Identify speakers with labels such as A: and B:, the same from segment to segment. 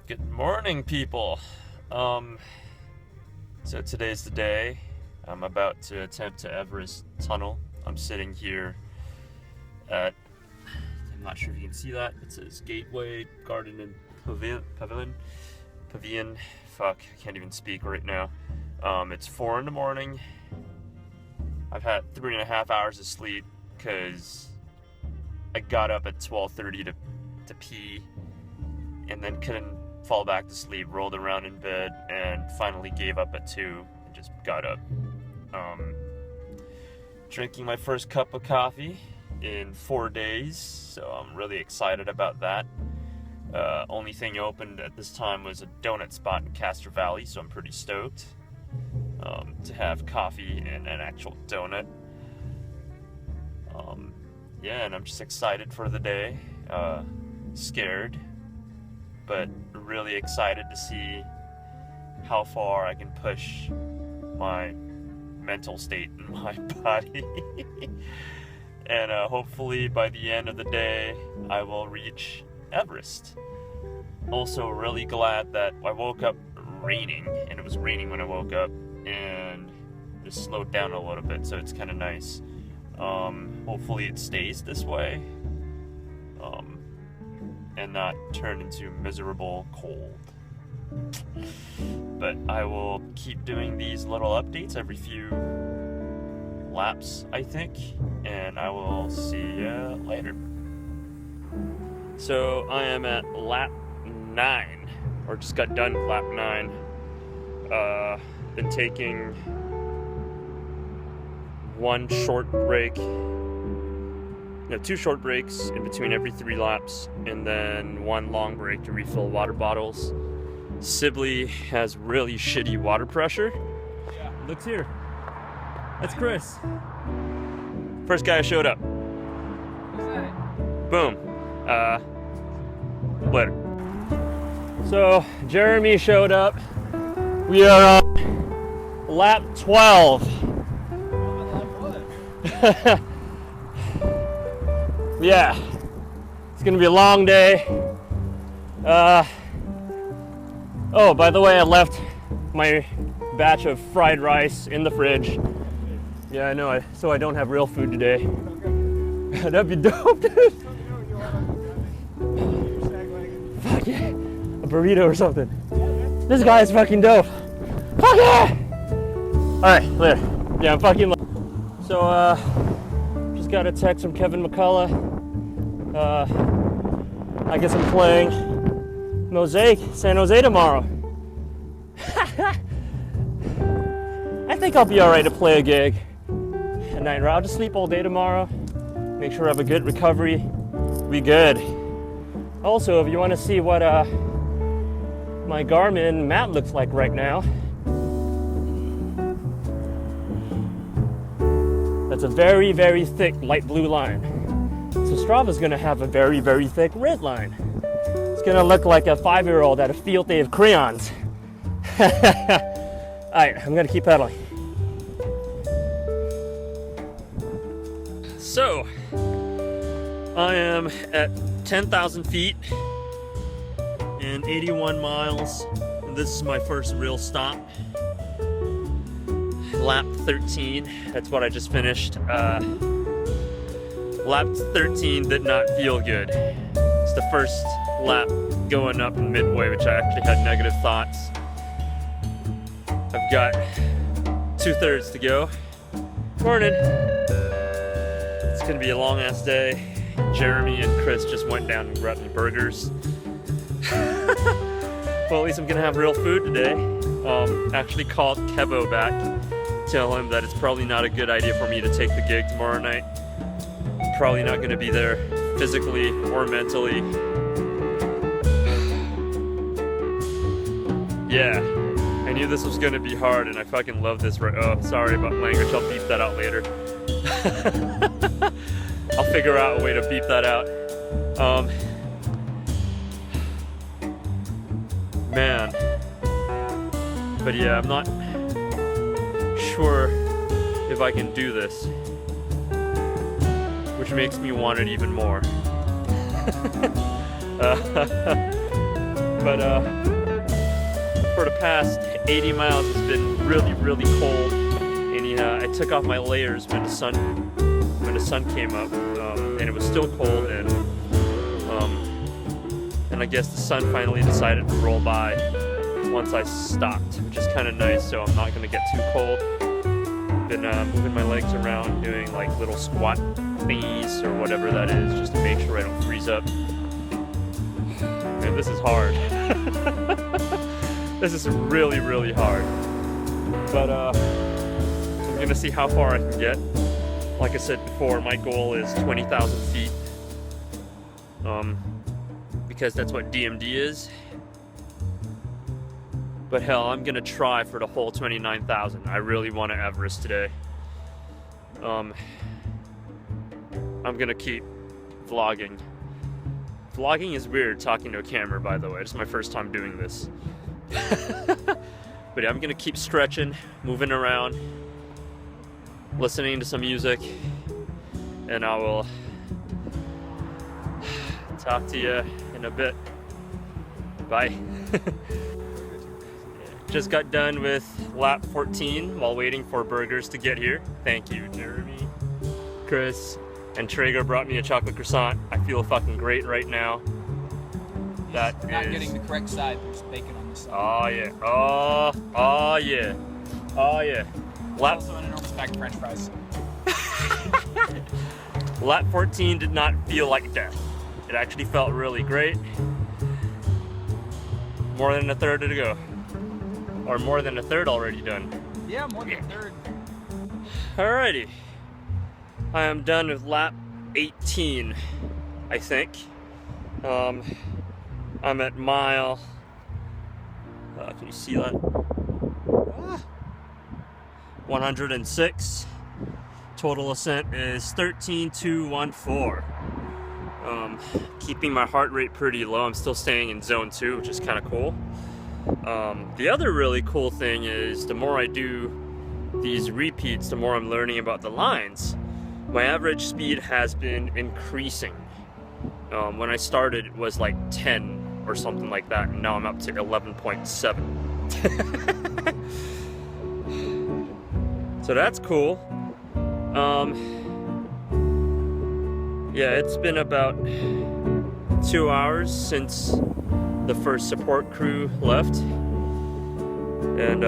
A: Good morning, people. So today's the day. I'm about to attempt to Everest tunnel. I'm sitting here at, I'm not sure if you can see that. It says Gateway Garden and Pavilion. Fuck, I can't even speak right now. It's 4 in the morning. I've had 3.5 hours of sleep because I got up at 12:30 to pee and then couldn't fall back to sleep, rolled around in bed, and finally gave up at 2 and just got up. Drinking my first cup of coffee in 4 days, so I'm really excited about that. Only thing opened at this time was a donut spot in Castro Valley, so I'm pretty stoked to have coffee and an actual donut. Yeah, and I'm just excited for the day. Scared, but really excited to see how far I can push my mental state in my body. And hopefully by the end of the day I will reach Everest. Also really glad that I woke up raining, and it was raining when I woke up, and just slowed down a little bit, so it's kind of nice. Hopefully it stays this way and not turn into miserable cold. But I will keep doing these little updates every few laps, I think, and I will see you later. So I am at lap 9, or just got done lap 9. Been taking two short breaks in between every 3 laps, and then 1 long break to refill water bottles. Sibley has really shitty water pressure.
B: Yeah.
A: Looks here. That's Chris. First guy who showed up.
B: Who's that?
A: Boom. Later. So Jeremy showed up. We are on lap 12. Yeah, it's gonna be a long day. Oh, by the way, I left my batch of fried rice in the fridge. Yeah, I know, so I don't have real food today. That'd be dope, dude. Fuck yeah, a burrito or something. This guy is fucking dope. Fuck yeah! Alright, later. Yeah, I'm fucking So, just got a text from Kevin McCullough. I guess I'm playing Mosaic San Jose tomorrow. I think I'll be alright to play a gig at night. I'll just sleep all day tomorrow. Make sure I have a good recovery. Be good. Also, if you want to see what my Garmin mat looks like right now, that's a very, very thick light blue line. So Strava's gonna have a very, very thick red line. It's gonna look like a 5-year-old at a field day of crayons. Alright, I'm gonna keep pedaling. So, I am at 10,000 feet and 81 miles. And this is my first real stop. Lap 13, that's what I just finished. Lap 13 did not feel good. It's the first lap going up in midway, which I actually had negative thoughts. I've got 2/3 to go. Morning. It's gonna be a long ass day. Jeremy and Chris just went down and grabbed me burgers. Well, at least I'm gonna have real food today. Actually called Kevo back. Tell him that it's probably not a good idea for me to take the gig tomorrow night. I'm probably not gonna be there physically or mentally. Yeah, I knew this was gonna be hard, and I fucking love this. Oh, sorry about language, I'll beep that out later. I'll figure out a way to beep that out. Man. But yeah, I'm not sure if I can do this, which makes me want it even more. But for the past 80 miles, it's been really, really cold. And I took off my layers when the sun came up, and it was still cold. And I guess the sun finally decided to roll by once I stopped, which is kind of nice. So I'm not going to get too cold. Been moving my legs around, doing like little squat thingies or whatever that is, just to make sure I don't freeze up. Man, this is hard. This is really, really hard. But I'm gonna see how far I can get. Like I said before, my goal is 20,000 feet. Because that's what DMD is. But hell, I'm gonna try for the whole 29,000. I really want to Everest today. I'm gonna keep vlogging. Vlogging is weird talking to a camera, by the way. It's my first time doing this. But yeah, I'm gonna keep stretching, moving around, listening to some music, and I will talk to you in a bit. Bye. Just got done with lap 14 while waiting for burgers to get here. Thank you, Jeremy, Chris, and Traeger brought me a chocolate croissant. I feel fucking great right now. That is
B: not getting the correct side. There's bacon on the side.
A: Oh yeah. Oh yeah. Oh yeah. Lap
B: Also an enormous pack of French fries.
A: Lap 14 did not feel like death. It actually felt really great. More than a third to go. Or more than a third already done.
B: Yeah, more than a third.
A: Alrighty. I am done with lap 18, I think. I'm at mile, can you see that? 106. Total ascent is 13,214. Keeping my heart rate pretty low. I'm still staying in zone 2, which is kind of cool. The other really cool thing is the more I do these repeats, the more I'm learning about the lines. My average speed has been increasing. When I started, it was like 10 or something like that, and now I'm up to 11.7. So that's cool. Yeah, it's been about 2 hours since the first support crew left, and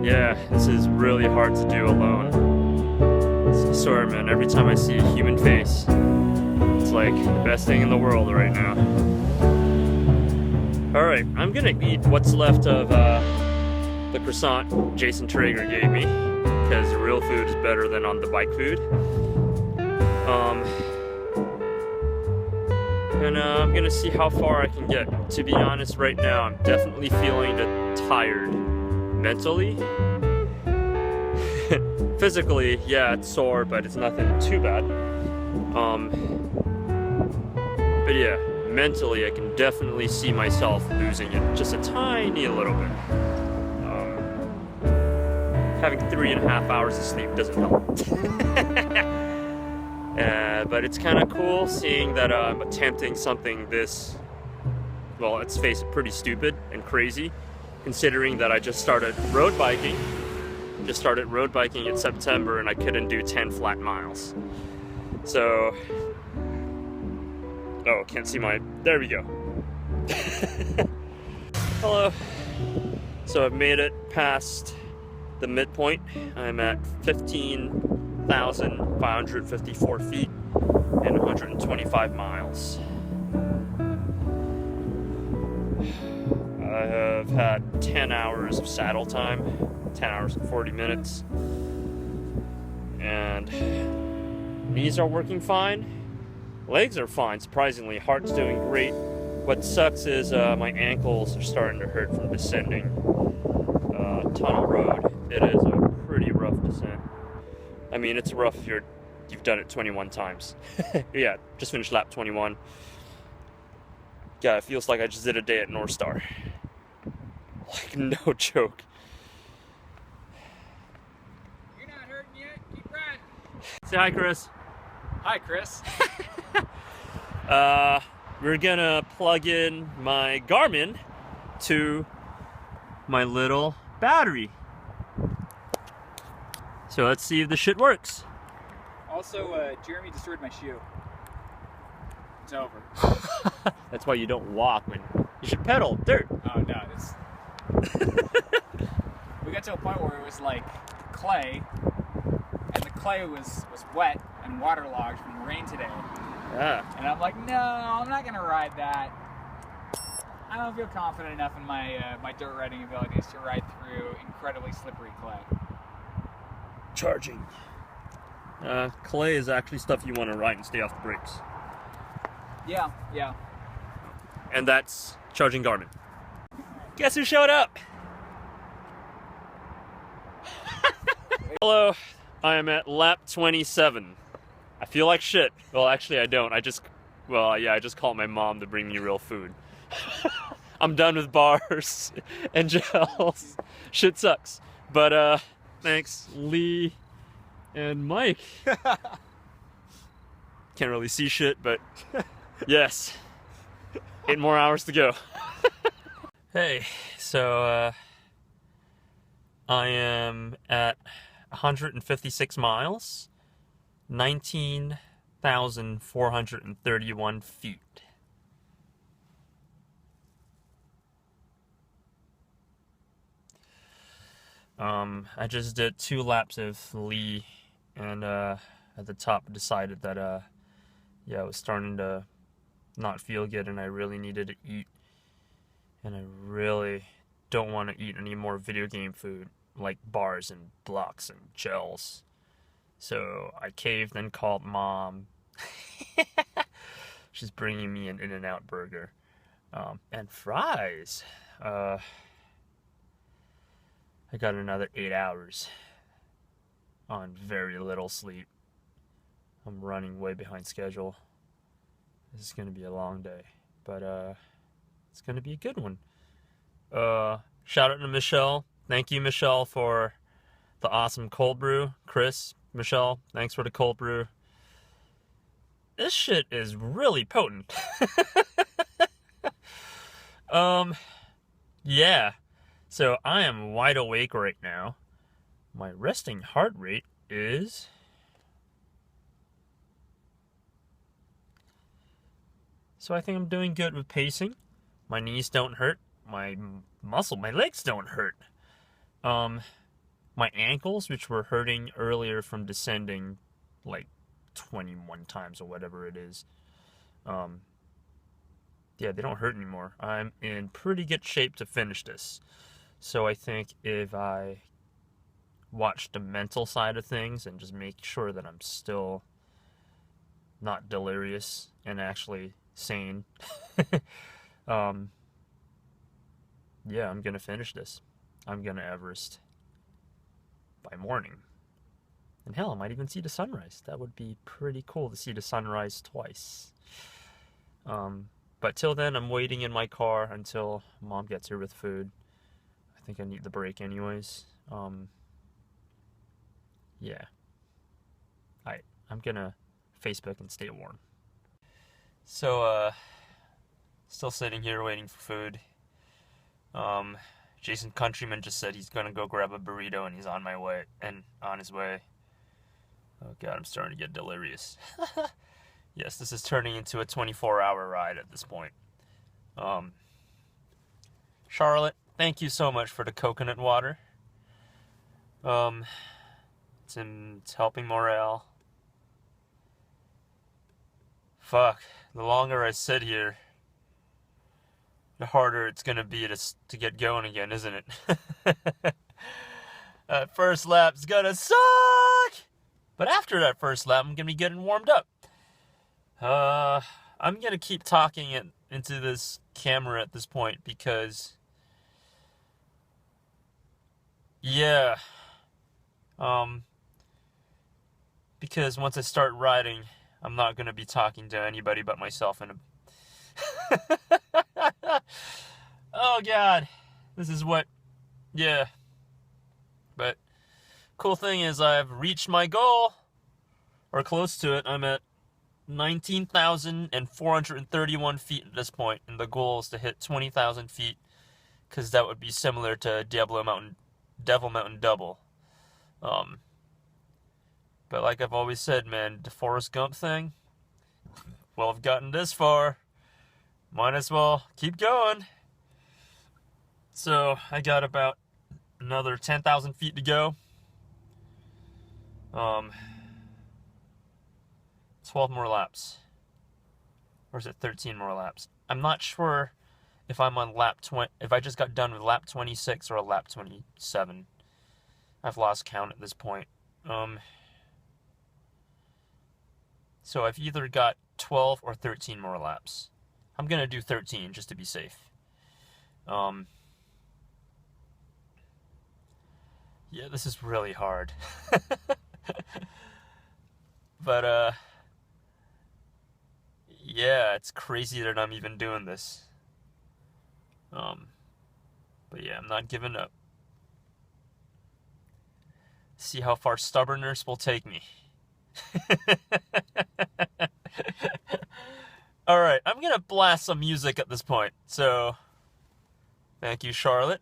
A: yeah, this is really hard to do alone. I swear, man, every time I see a human face, it's like the best thing in the world right now. Alright, I'm gonna eat what's left of the croissant Jason Traeger gave me, because the real food is better than on the bike food. And I'm gonna see how far I can get. To be honest, right now, I'm definitely feeling tired. Mentally, physically, yeah, it's sore, but it's nothing too bad. But yeah, mentally, I can definitely see myself losing it just a tiny little bit. Having 3.5 hours of sleep doesn't help. But it's kind of cool seeing that I'm attempting something this, well, let's face it, pretty stupid and crazy, considering that I just started road biking. In September, and I couldn't do 10 flat miles. So, oh, can't see there we go. Hello. So I've made it past the midpoint. I'm at 15,554 feet and 125 miles. I have had 10 hours of saddle time, 10 hours and 40 minutes. And knees are working fine. Legs are fine, surprisingly. Heart's doing great. What sucks is my ankles are starting to hurt from descending tunnel road. It is a pretty rough descent. I mean, it's rough if you've done it 21 times. Yeah, just finished lap 21. Yeah, it feels like I just did a day at North Star. Like, no joke.
B: You're not hurting yet. Keep riding.
A: Say hi, Chris.
B: Hi, Chris.
A: we're gonna plug in my Garmin to my little battery. So let's see if the shit works.
B: Also, Jeremy destroyed my shoe. It's over.
A: That's why you don't walk, man. You should pedal dirt.
B: Oh no, it's. We got to a point where it was like clay, and the clay was wet and waterlogged from the rain today.
A: Yeah.
B: And I'm like, no, I'm not gonna ride that. I don't feel confident enough in my my dirt riding abilities to ride through incredibly slippery clay.
A: Charging. Clay is actually stuff you want to ride and stay off the brakes.
B: Yeah, yeah.
A: And that's charging Garmin. Guess who showed up? Hello, I am at lap 27. I feel like shit. Well, actually I don't. I just called my mom to bring me real food. I'm done with bars and gels. Shit sucks. But thanks, Lee and Mike. Can't really see shit, but yes. 8 more hours to go. Hey, so I am at 156 miles, 19,431 feet. I just did 2 laps of Lee, and at the top decided that I was starting to not feel good, and I really needed to eat, and I really don't want to eat any more video game food like bars and blocks and gels. So I caved and called Mom. She's bringing me an In-N-Out burger and fries. I got another 8 hours on very little sleep. I'm running way behind schedule. This is going to be a long day, but it's going to be a good one. Shout out to Michelle. Thank you, Michelle, for the awesome cold brew. Chris, Michelle, thanks for the cold brew. This shit is really potent. Yeah. So I am wide awake right now. My resting heart rate is... So I think I'm doing good with pacing. My knees don't hurt. My legs don't hurt. My ankles, which were hurting earlier from descending like 21 times or whatever it is, they don't hurt anymore. I'm in pretty good shape to finish this. So I think if I watch the mental side of things and just make sure that I'm still not delirious and actually sane, I'm gonna finish this. I'm gonna Everest by morning. And hell, I might even see the sunrise. That would be pretty cool to see the sunrise twice. But till then, I'm waiting in my car until Mom gets here with food. I think I need the break anyways. Yeah. I'm gonna Facebook and stay warm. So, still sitting here waiting for food. Jason Countryman just said he's gonna go grab a burrito and he's on his way. Oh god, I'm starting to get delirious. Yes, this is turning into a 24-hour ride at this point. Charlotte, thank you so much for the coconut water. It's helping morale. Fuck, the longer I sit here, the harder it's gonna be to get going again, isn't it? That first lap's gonna suck! But after that first lap, I'm gonna be getting warmed up. I'm gonna keep talking into this camera at this point because... Yeah. Because once I start riding, I'm not gonna be talking to anybody but myself in a... Oh god, this is what, yeah. But cool thing is I've reached my goal, or close to it. I'm at 19,431 feet at this point, and the goal is to hit 20,000 feet, because that would be similar to Devil Mountain Double. But like I've always said, man, the Forrest Gump thing, well, I've gotten this far, might as well keep going. So I got about another 10,000 feet to go. 12 more laps. Or is it 13 more laps? I'm not sure if I'm on lap 20, if I just got done with lap 26 or lap 27. I've lost count at this point. So I've either got 12 or 13 more laps. I'm going to do 13 just to be safe. Yeah, this is really hard. But, yeah, it's crazy that I'm even doing this. But yeah, I'm not giving up. See how far stubbornness will take me. Alright, I'm gonna blast some music at this point. So, thank you, Charlotte.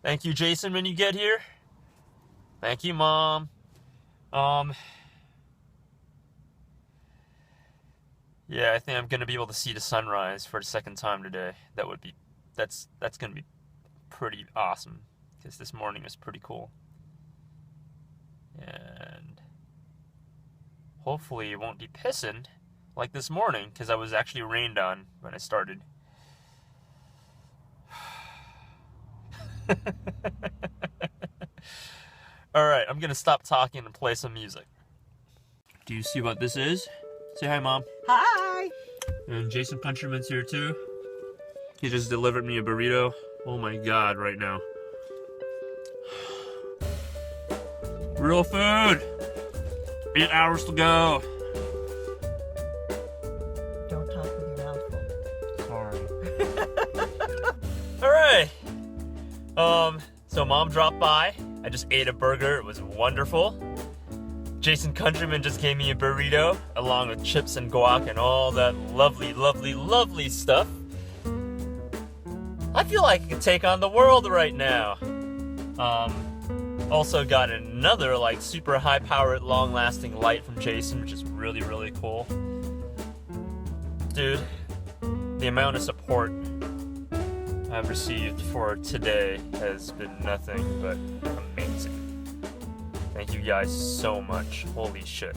A: Thank you, Jason, when you get here. Thank you, Mom. Yeah, I think I'm gonna be able to see the sunrise for the second time today. That's gonna be pretty awesome, because this morning was pretty cool. And hopefully it won't be pissing like this morning, because I was actually rained on when I started. Alright, I'm gonna stop talking and play some music. Do you see what this is? Say hi, Mom.
C: Hi!
A: And Jason Countryman's here too. He just delivered me a burrito. Oh my god, right now. Real food! 8 hours to go.
C: Don't talk with your mouth full.
A: Sorry. Alright. So Mom dropped by. I just ate a burger. It was wonderful. Jason Countryman just gave me a burrito along with chips and guac and all that lovely, lovely, lovely stuff. I feel like I can take on the world right now. Also got another like super high powered long lasting light from Jason, which is really, really cool. Dude, the amount of support I've received for today has been nothing but amazing. Thank you guys so much. Holy shit.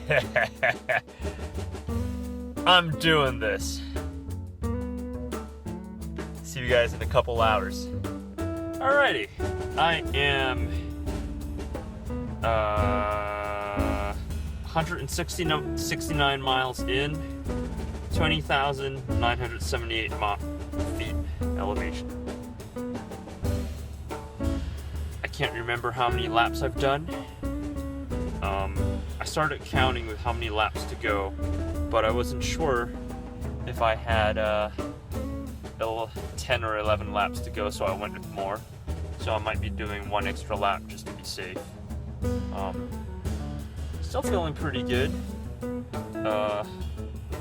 A: Yeah. I'm doing this. See you guys in a couple hours. Alrighty. I am 169 miles in, 20,978 feet elevation. I can't remember how many laps I've done. I started counting with how many laps to go, but I wasn't sure if I had 10 or 11 laps to go, so I went with more. So I might be doing one extra lap just to be safe. Still feeling pretty good.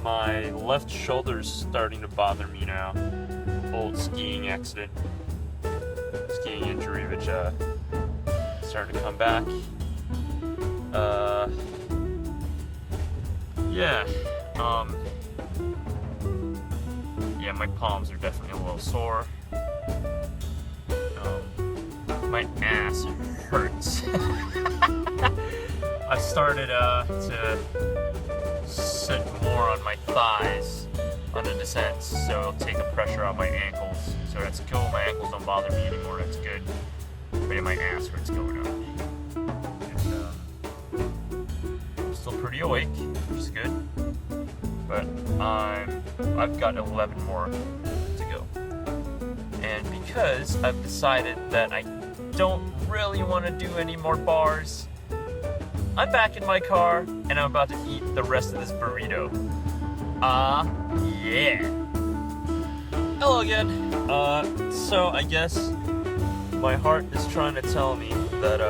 A: My left shoulder's starting to bother me now. Old skiing accident. Skiing injury, which starting to come back. Yeah. Yeah, my palms are definitely a little sore. My ass hurts. I've started to sit more on my thighs on the descents, so it'll take the pressure off my ankles. So that's cool. My ankles don't bother me anymore. That's good. But yeah, my ass hurts going up. And, I'm still pretty awake, which is good. But I've got 11 more to go. And because I've decided that I don't really want to do any more bars, I'm back in my car and I'm about to eat the rest of this burrito. Yeah. Hello again. So I guess my heart is trying to tell me that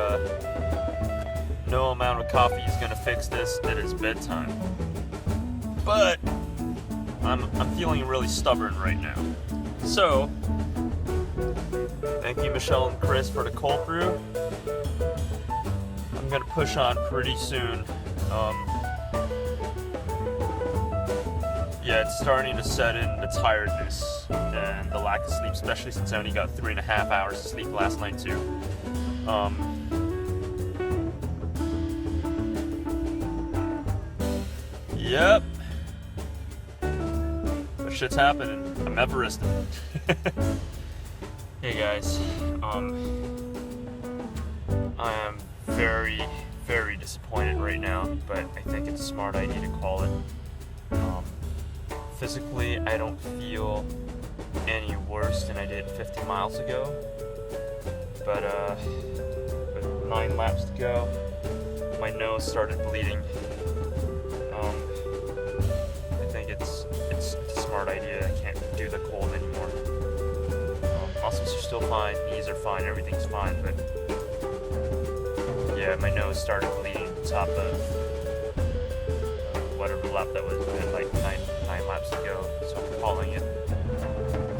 A: no amount of coffee is gonna fix this. It is bedtime. But I'm feeling really stubborn right now. So thank you, Michelle and Chris, for the cold brew. I'm gonna push on pretty soon. Yeah, it's starting to set in the tiredness and the lack of sleep, especially since I only got 3.5 hours of sleep last night too. Yep. But shit's happening. I'm Everesting. Hey guys, I am very, very disappointed right now, but I think it's a smart idea to call it. Physically, I don't feel any worse than I did 50 miles ago, but with 9 laps to go, my nose started bleeding. I think it's a smart idea. I can't do the cold anymore. Muscles are still fine, knees are fine, everything's fine, but yeah, my nose started bleeding on top of whatever lap that was. We had like nine laps to go, so I'm calling it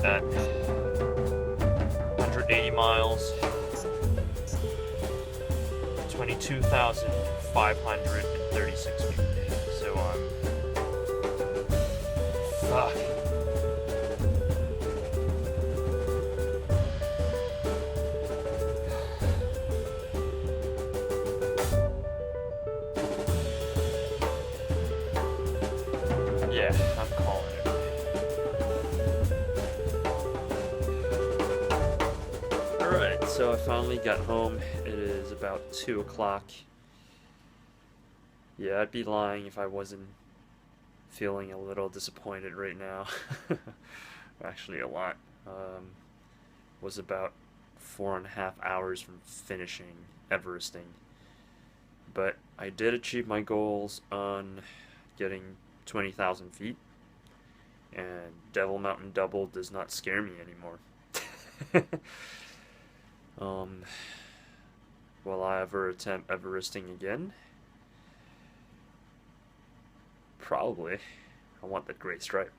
A: that. 180 miles, 22,536 feet. So fuck. Yeah, I'm calling it. Alright, so I finally got home. It is about 2 o'clock. Yeah, I'd be lying if I wasn't feeling a little disappointed right now. Actually, a lot. Was about 4.5 hours from finishing Everesting. But I did achieve my goals on getting 20,000 feet, and Devil Mountain Double does not scare me anymore. Will I ever attempt Everesting again? Probably. I want that great stripe.